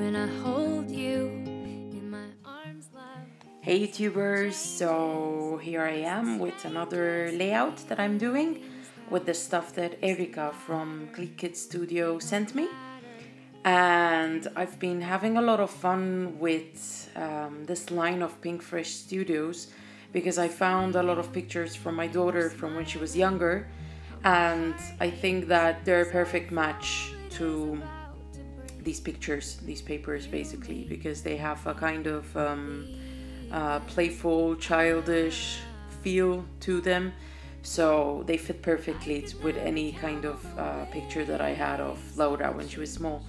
when I hold you in my arms, love. Hey YouTubers, so here I am with another layout that I'm doing with the stuff that Erika from Cliquekits Studio sent me. And I've been having a lot of fun with this line of Pink Fresh Studios because I found a lot of pictures from my daughter from when she was younger, and I think that they're a perfect match to these pictures, these papers basically, because they have a kind of playful, childish feel to them. So they fit perfectly with any kind of picture that I had of Laura when she was small.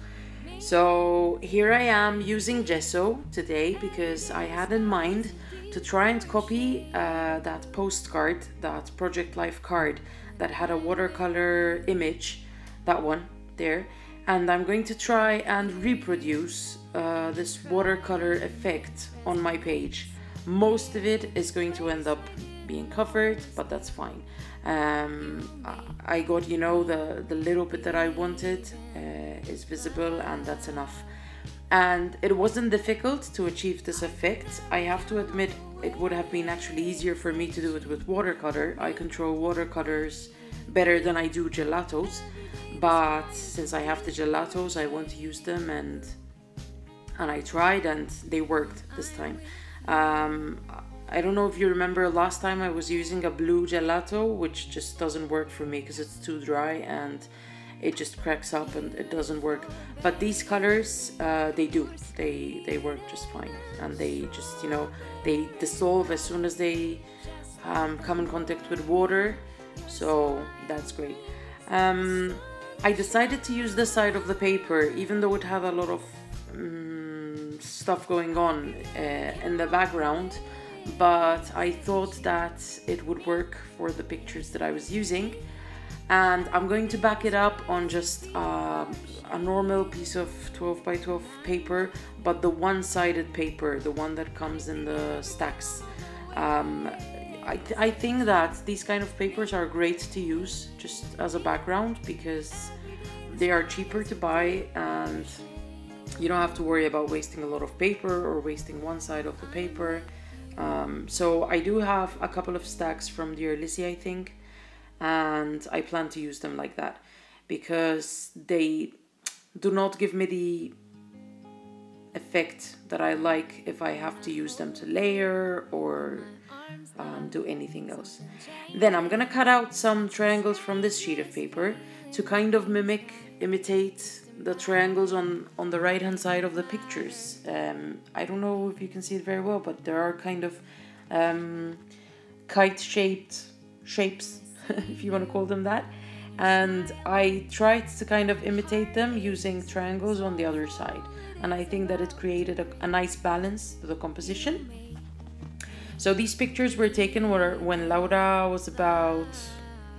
So here I am using gesso today because I had in mind to try and copy that postcard, that Project Life card that had a watercolor image, that one there. And I'm going to try and reproduce this watercolor effect on my page. Most of it is going to end up being covered, but that's fine. I got, you know, the little bit that I wanted is visible, and that's enough. And it wasn't difficult to achieve this effect. I have to admit it would have been actually easier for me to do it with watercolor. I control watercolors better than I do gelatos, but since I have the gelatos, I want to use them, and I tried and they worked this time. I don't know if you remember last time I was using a blue gelato, which just doesn't work for me because it's too dry and it just cracks up and it doesn't work. But these colors, they do. They work just fine, and they just, you know, they dissolve as soon as they come in contact with water. So that's great. I decided to use this side of the paper, even though it had a lot of stuff going on in the background, but I thought that it would work for the pictures that I was using. And I'm going to back it up on just a normal piece of 12 by 12 paper, but the one-sided paper, the one that comes in the stacks. I think that these kind of papers are great to use just as a background because they are cheaper to buy and you don't have to worry about wasting a lot of paper or wasting one side of the paper. So I do have a couple of stacks from Dear Lizzie, I think, and I plan to use them like that because they do not give me the effect that I like if I have to use them to layer or do anything else. Then I'm gonna cut out some triangles from this sheet of paper to kind of imitate the triangles on the right hand side of the pictures. I don't know if you can see it very well, but there are kind of kite shaped shapes if you want to call them that, and I tried to kind of imitate them using triangles on the other side, and I think that it created a nice balance to the composition. So these pictures were taken when Laura was about,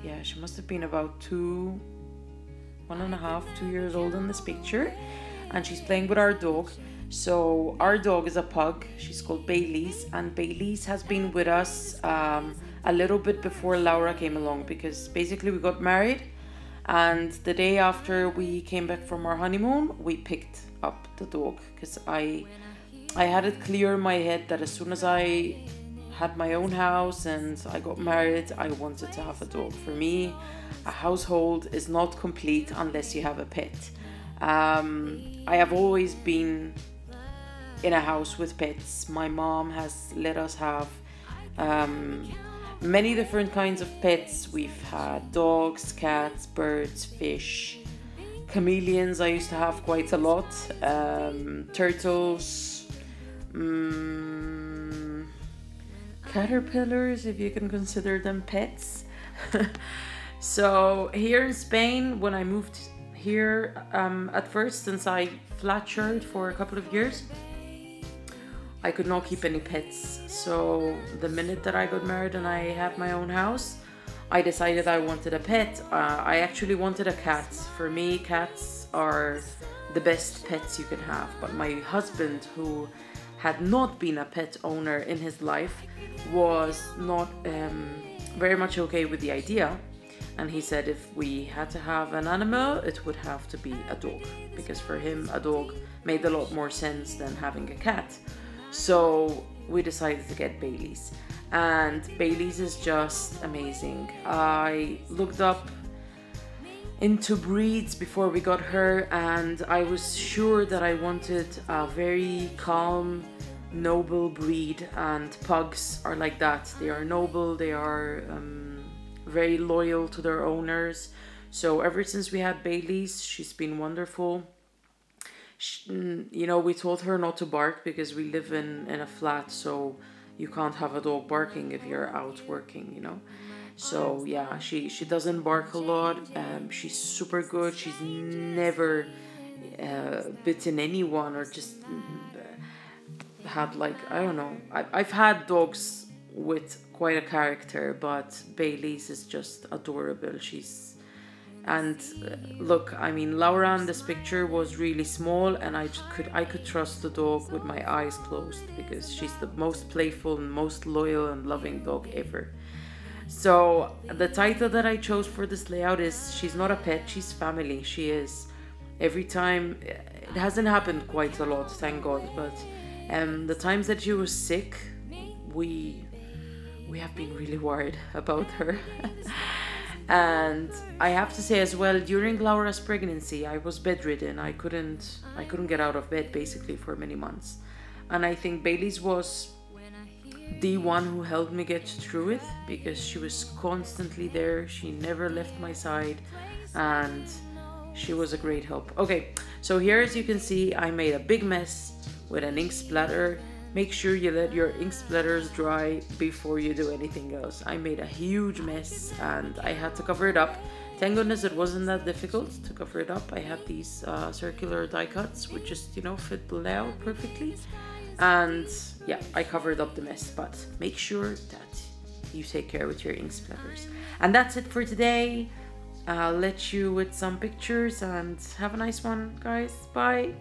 yeah, she must have been about 1.5, 2 years old in this picture, and she's playing with our dog. So our dog is a pug. She's called Bailey's, and Bailey's has been with us a little bit before Laura came along because basically we got married, and the day after we came back from our honeymoon, we picked up the dog because I had it clear in my head that as soon as I had my own house and I got married, I wanted to have a dog. For me, a household is not complete unless you have a pet. I have always been in a house with pets. My mom has let us have many different kinds of pets. We've had dogs, cats, birds, fish, chameleons. I used to have quite a lot. Turtles, caterpillars, if you can consider them pets. So here in Spain, when I moved here, at first, since I flat-shirted for a couple of years, I could not keep any pets. So the minute that I got married and I had my own house, I decided I wanted a pet. I actually wanted a cat. For me, cats are the best pets you can have. But my husband, who had not been a pet owner in his life, was not very much okay with the idea. And he said if we had to have an animal, it would have to be a dog, because for him a dog made a lot more sense than having a cat. So we decided to get Bailey's, and Bailey's is just amazing. I looked up into breeds before we got her, and I was sure that I wanted a very calm, noble breed, and pugs are like that. They are noble, they are very loyal to their owners. So ever since we had Bailey's, she's been wonderful. You know, we told her not to bark because we live in a flat, so you can't have a dog barking if you're out working, you know. So yeah, she doesn't bark a lot. She's super good. She's never bitten anyone or just had, like, I don't know. I've had dogs with quite a character, but Bailey's is just adorable. Look, I mean, Laura in this picture was really small, and I could trust the dog with my eyes closed, because she's the most playful and most loyal and loving dog ever. So the title that I chose for this layout is she's not a pet, she's family. She is. Every time, it hasn't happened quite a lot, thank God, but the times that she was sick, we have been really worried about her. And I have to say as well, during Laura's pregnancy, I was bedridden. I couldn't get out of bed basically for many months. And I think Bailey's was the one who helped me get through it, because she was constantly there. She never left my side, and she was a great help. Okay, so here, as you can see, I made a big mess with an ink splatter. Make sure you let your ink splatters dry before you do anything else. I made a huge mess and I had to cover it up. Thank goodness it wasn't that difficult to cover it up. I had these circular die cuts which just, you know, fit the layout perfectly. And yeah, I covered up the mess, but make sure that you take care with your ink splatters. And that's it for today. I'll let you with some pictures, and have a nice one, guys. Bye.